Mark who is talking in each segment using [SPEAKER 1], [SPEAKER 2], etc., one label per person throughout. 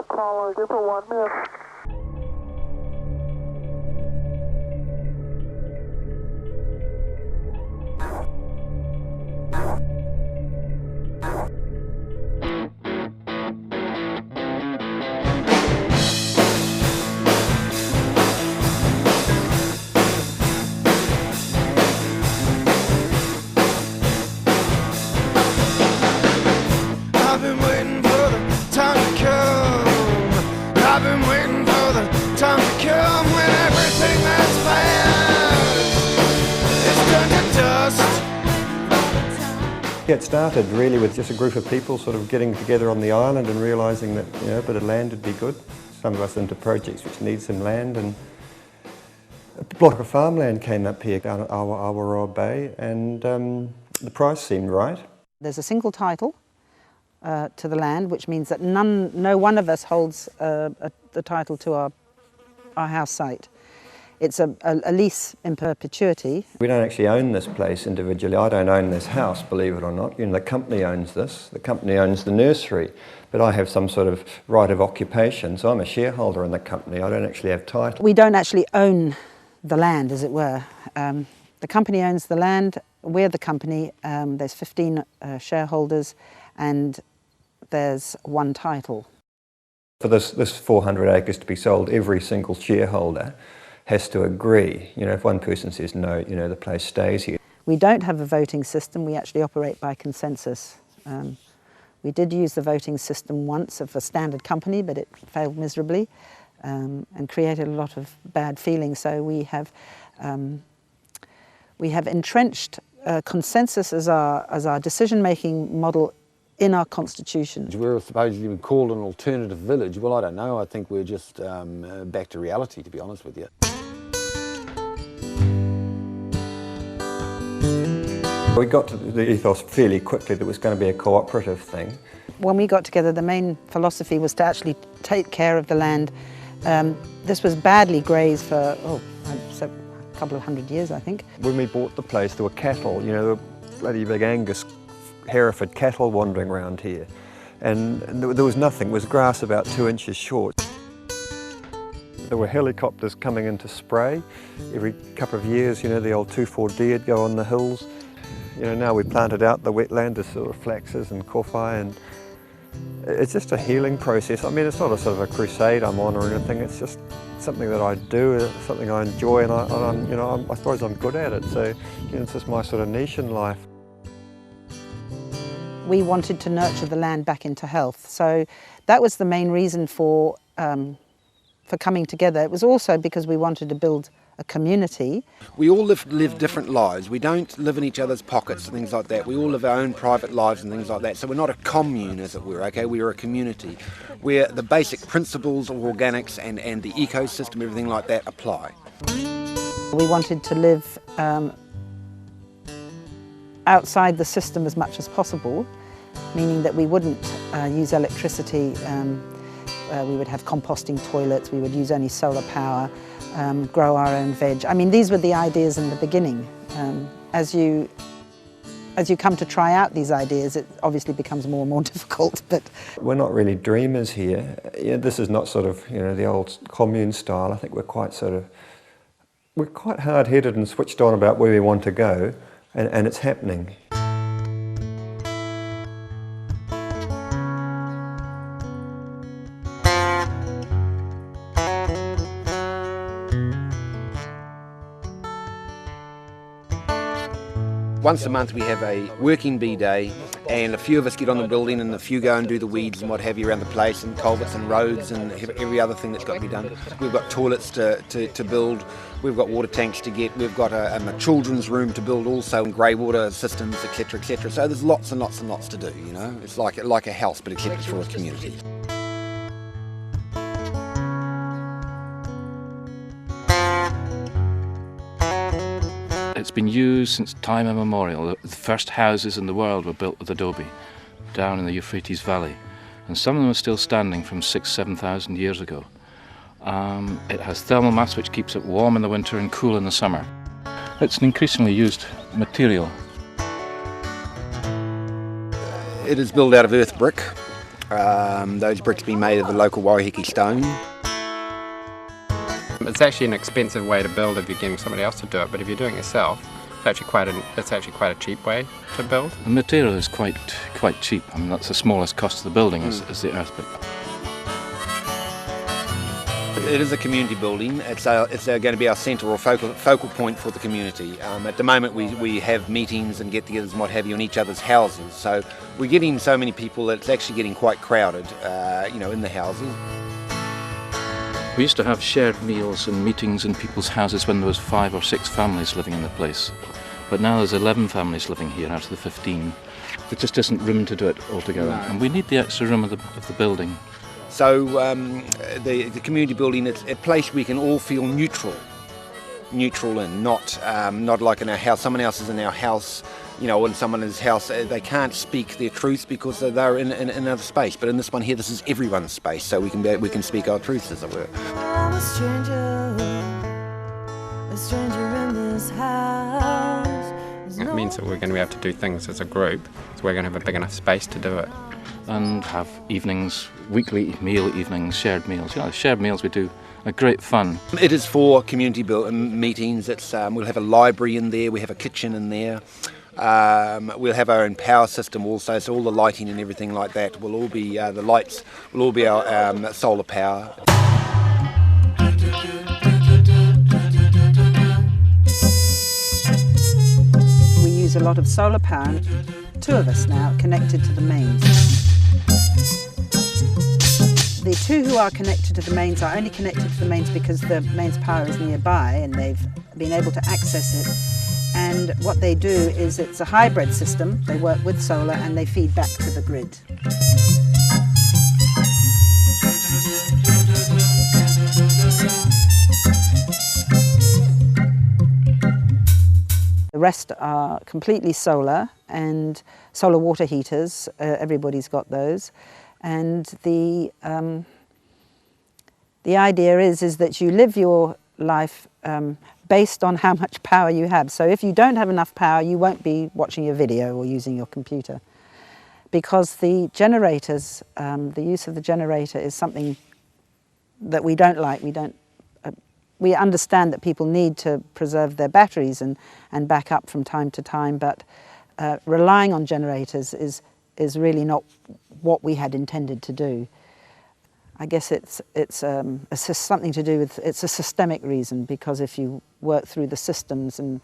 [SPEAKER 1] Caller, give her 1 minute.
[SPEAKER 2] I've been waiting for the time to come. I've been waiting for the time to come when everything that's past is turned to dust.
[SPEAKER 3] It started really with just a group of people sort of getting together on the island and realising that, you know, a bit of land would be good. Some of us into projects which need some land, and a block of farmland came up here down at Awaawaroa Bay, and the price seemed right.
[SPEAKER 4] There's a single title to the land, which means that no one of us holds the title to our house site. It's a lease in perpetuity.
[SPEAKER 3] We don't actually own this place individually. I don't own this house, believe it or not. You know, the company owns this. The company owns the nursery. But I have some sort of right of occupation, so I'm a shareholder in the company. I don't actually have title.
[SPEAKER 4] We don't actually own the land, as it were. The company owns the land. We're the company. There's 15 shareholders, and there's one title.
[SPEAKER 3] For this 400 acres to be sold, every single shareholder has to agree. You know, if one person says no, you know, the place stays here.
[SPEAKER 4] We don't have a voting system. We actually operate by consensus. We did use the voting system once of a standard company, but it failed miserably and created a lot of bad feelings. So we have entrenched consensus as our decision-making model in our constitution.
[SPEAKER 5] We're supposedly called an alternative village. Well, I don't know. I think we're just back to reality, to be honest with you.
[SPEAKER 3] We got to the ethos fairly quickly that it was going to be a cooperative thing.
[SPEAKER 4] When we got together, the main philosophy was to actually take care of the land. This was badly grazed for a couple of 100 years, I think.
[SPEAKER 3] When we bought the place, there were cattle, you know, there were bloody big Angus Hereford cattle wandering around here, and there was nothing. It was grass about 2 inches short. There were helicopters coming in to spray every couple of years. You know, the old 2,4-D would go on the hills. You know, now we planted out the wetland, there's sort of flaxes and kowhai, and it's just a healing process. I mean, it's not a sort of a crusade I'm on or anything. It's just something that I do, it's something I enjoy, and I suppose I'm good at it. So, you know, it's just my sort of niche in life.
[SPEAKER 4] We wanted to nurture the land back into health. So that was the main reason for coming together. It was also because we wanted to build a community.
[SPEAKER 5] We all live different lives. We don't live in each other's pockets and things like that. We all live our own private lives and things like that. So we're not a commune, as it were, okay? We are a community where the basic principles of organics and the ecosystem, everything like that, apply.
[SPEAKER 4] We wanted to live outside the system as much as possible, meaning that we wouldn't use electricity. We would have composting toilets, we would use only solar power, grow our own veg. I mean, these were the ideas in the beginning. As you come to try out these ideas, it obviously becomes more and more difficult. But
[SPEAKER 3] we're not really dreamers here. You know, this is not sort of, you know, the old commune style. I think we're quite hard-headed and switched on about where we want to go, and it's happening.
[SPEAKER 5] Once a month we have a working bee day, and a few of us get on the building and a few go and do the weeds and what have you around the place, and culverts and roads and every other thing that's got to be done. We've got toilets to build, we've got water tanks to get, we've got a children's room to build also, and grey water systems, etc, etc. So there's lots and lots and lots to do, you know. It's like a house, but except it's for a community.
[SPEAKER 6] It's been used since time immemorial. The first houses in the world were built with adobe down in the Euphrates Valley, and some of them are still standing from 6,000–7,000 years ago. It has thermal mass which keeps it warm in the winter and cool in the summer. It's an increasingly used material.
[SPEAKER 5] It is built out of earth brick. Those bricks being made of the local Waiheke stone.
[SPEAKER 7] It's actually an expensive way to build if you're getting somebody else to do it, but if you're doing it yourself, it's actually quite a cheap way to build.
[SPEAKER 6] The material is quite cheap. I mean, that's the smallest cost of the building is the earth brick.
[SPEAKER 5] It is a community building. It's going to be our centre or focal point for the community. At the moment we have meetings and get-togethers and what have you in each other's houses. So we're getting so many people that it's actually getting quite crowded, in the houses.
[SPEAKER 6] We used to have shared meals and meetings in people's houses when there was 5 or 6 families living in the place. But now there's 11 families living here out of the 15. There just isn't room to do it altogether. No. And we need the extra room of the building.
[SPEAKER 5] So the community building, it's a place we can all feel neutral in, not like in our house. Someone else is in our house, in someone's house, they can't speak their truths because they're in another space. But in this one here, this is everyone's space, so we can speak our truths, as it were.
[SPEAKER 8] I'm a stranger in this house.
[SPEAKER 7] It means that we're going to be able to do things as a group, so we're going to have a big enough space to do it.
[SPEAKER 6] And have evenings, weekly meal evenings, shared meals. Shared meals we do are great fun.
[SPEAKER 5] It is for community meetings. It's we'll have a library in there, we have a kitchen in there. We'll have our own power system also, so all the lighting and everything like that will all be, the lights will all be our solar power.
[SPEAKER 4] We use a lot of solar power, 2 of us now connected to the mains. The 2 who are connected to the mains are only connected to the mains because the mains power is nearby and they've been able to access it. And what they do is it's a hybrid system. They work with solar and they feed back to the grid. The rest are completely solar and solar water heaters. Everybody's got those. And the idea is that you live your life based on how much power you have. So if you don't have enough power, you won't be watching your video or using your computer. Because the generators, the use of the generator is something that we don't like. We understand that people need to preserve their batteries and back up from time to time, but relying on generators is really not what we had intended to do. I guess it's something to do with, it's a systemic reason, because if you work through the systems and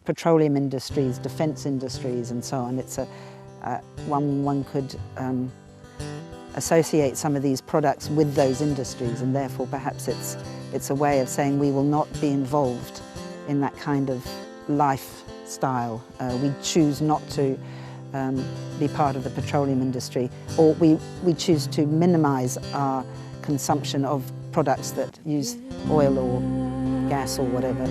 [SPEAKER 4] petroleum industries, defence industries and so on, it's one could associate some of these products with those industries, and therefore perhaps it's a way of saying we will not be involved in that kind of lifestyle. We choose not to be part of the petroleum industry, or we choose to minimise our consumption of products that use oil or gas or whatever.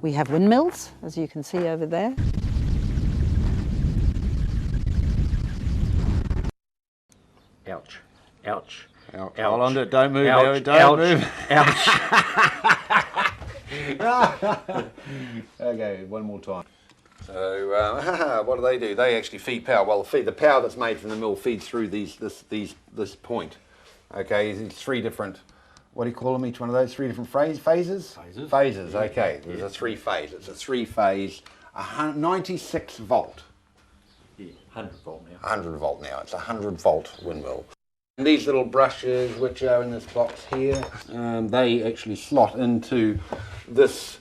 [SPEAKER 4] We have windmills, as you can see over there.
[SPEAKER 7] Ouch. Ouch.
[SPEAKER 5] Ouch. Hold on to it, don't move,
[SPEAKER 7] ouch,
[SPEAKER 5] don't
[SPEAKER 7] ouch,
[SPEAKER 5] move.
[SPEAKER 7] Ouch.
[SPEAKER 5] Okay, one more time. So what do? They actually feed power. Well, the power that's made from the mill feeds through this point. Okay, these 3 different, what do you call them, each one of those? 3 different phases? Phases, okay. There's a 3-phase. It's a 3-phase, 96 volt.
[SPEAKER 9] Yeah, 100 volt now.
[SPEAKER 5] 100 volt now. It's a 100 volt windmill. And these little brushes, which are in this box here, they actually slot into this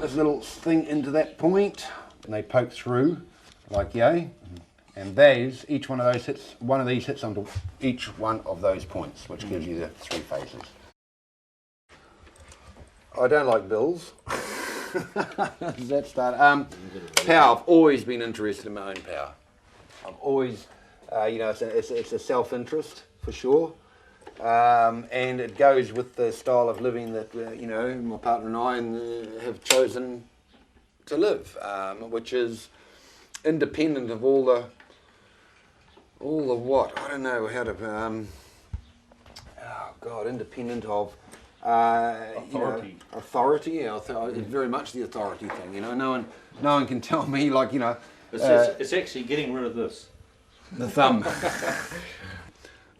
[SPEAKER 5] little thing into that point, and they poke through like yay. And those, each one of those hits, one of these hits onto each one of those points, which gives you the 3 phases. I don't like bills. Does that start? Power, I've always been interested in my own power. I've always, it's a self-interest for sure. And it goes with the style of living that, my partner and I have chosen to live, which is independent of all the what? I don't know how to, independent of authority. Very much the authority thing. You know, no one can tell me, like, you know.
[SPEAKER 9] It's actually getting rid of this.
[SPEAKER 5] The thumb.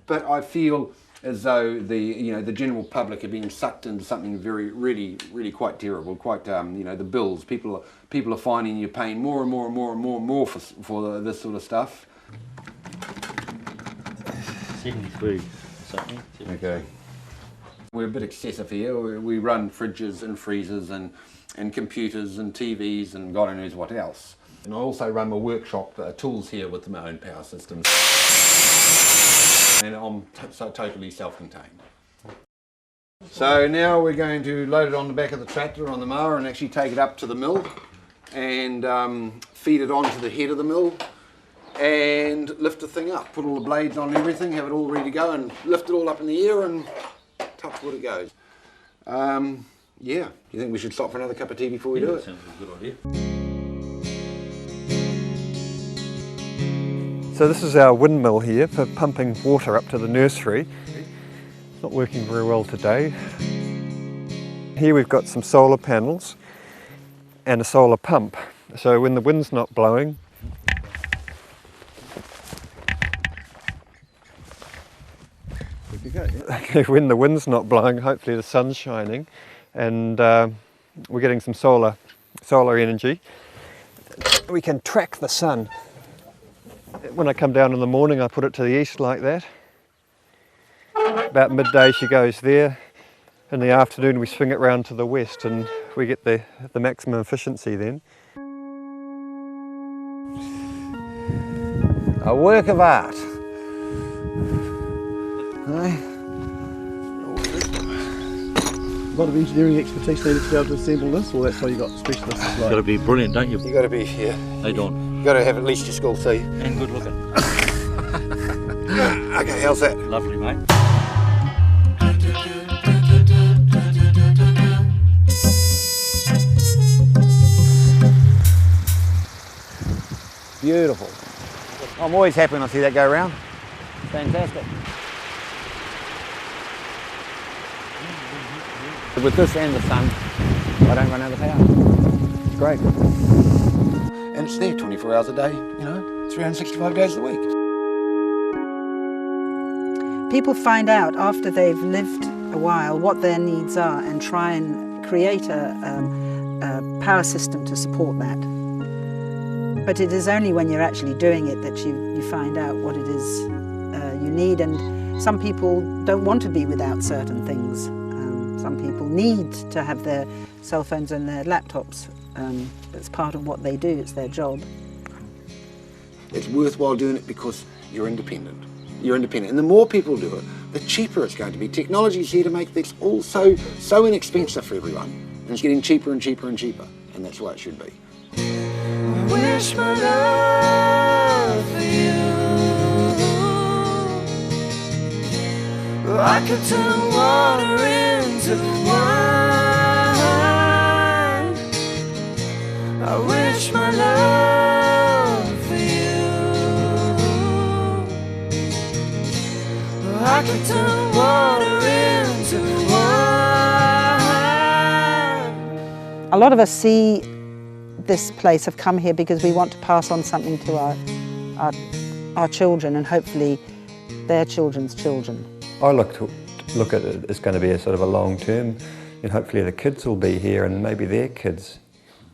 [SPEAKER 5] But I feel as though the general public are being sucked into something really quite terrible. Quite the bills. People are finding you're paying more and more for this sort of stuff.
[SPEAKER 9] 73 something. 73.
[SPEAKER 5] Okay. We're a bit excessive here. We run fridges and freezers and computers and TVs and God knows what else. And I also run my workshop tools here with my own power systems. And I'm totally self-contained. So now we're going to load it on the back of the tractor on the mower and actually take it up to the mill and feed it onto the head of the mill and lift the thing up. Put all the blades on and everything, have it all ready to go and lift it all up in the air and touch wood it goes. Yeah, you think we should stop for another cup of tea before we do it?
[SPEAKER 9] Sounds like a good idea.
[SPEAKER 3] So this is our windmill here for pumping water up to the nursery. It's not working very well today. Here we've got some solar panels and a solar pump. So when the wind's not blowing, when the wind's not blowing, hopefully the sun's shining and we're getting some solar energy. We can track the sun. When I come down in the morning, I put it to the east like that. About midday she goes there. In the afternoon we swing it round to the west and we get the maximum efficiency then.
[SPEAKER 5] A work of art.
[SPEAKER 10] A lot of engineering expertise needed to be able to assemble this, or that's why you got specialists as well?
[SPEAKER 9] Got to be brilliant, don't you?
[SPEAKER 5] You got to be, yeah.
[SPEAKER 9] They don't.
[SPEAKER 5] You got to have at least your school tea.
[SPEAKER 9] And good looking.
[SPEAKER 5] Okay, how's that?
[SPEAKER 9] Lovely, mate.
[SPEAKER 5] Beautiful. I'm always happy when I see that go around. Fantastic. With this and the sun, I don't run out of power. It's great. And it's there 24 hours a day, 365 days a week.
[SPEAKER 4] People find out after they've lived a while what their needs are and try and create a power system to support that. But it is only when you're actually doing it that you find out what it is you need, and some people don't want to be without certain things. Some people need to have their cell phones and their laptops. It's part of what they do, it's their job.
[SPEAKER 5] It's worthwhile doing it because you're independent. You're independent. And the more people do it, the cheaper it's going to be. Technology is here to make this all so inexpensive for everyone. And it's getting cheaper and cheaper and cheaper. And that's why it should be.
[SPEAKER 8] I wish my love for you. I could turn water into wine. I wish my love for you. I could turn water into wine.
[SPEAKER 4] A lot of us see this place, have come here because we want to pass on something to our children and hopefully their children's children.
[SPEAKER 3] I look at it as going to be a sort of a long term, and hopefully the kids will be here and maybe their kids.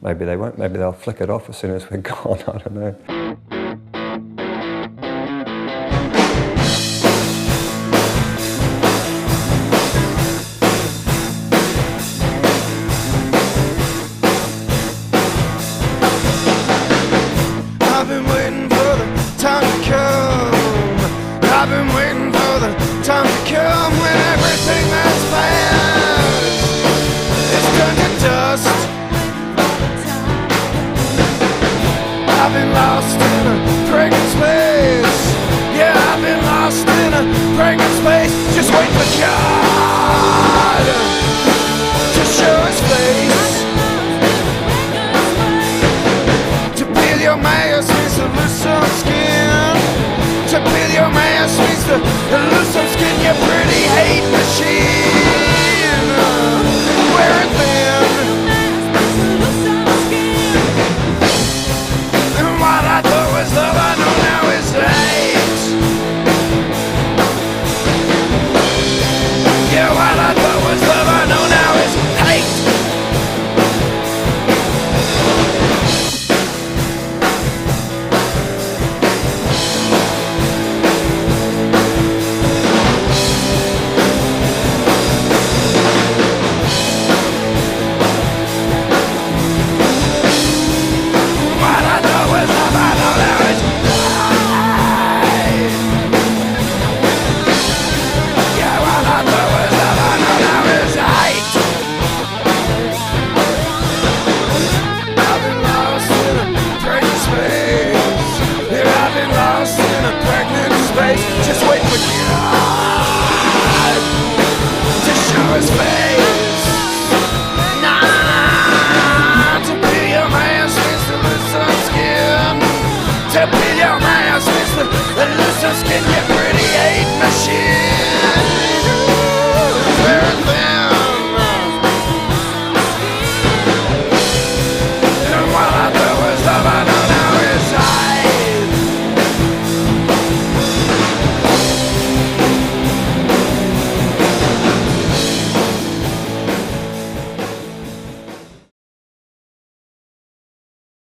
[SPEAKER 3] Maybe they won't, maybe they'll flick it off as soon as we're gone, I don't know.
[SPEAKER 2] I've been waiting for the time to come. I've been waiting for the time to come when everything that's fast is turned to dust. I've been lost in a pregnant space. Yeah, I've been lost in a pregnant space. Just wait for God to show His face. To peel your mask means to lose some skin. To peel your mask means to lose some skin. You're pretty to be your man's mister. The losers can get pretty hate machine.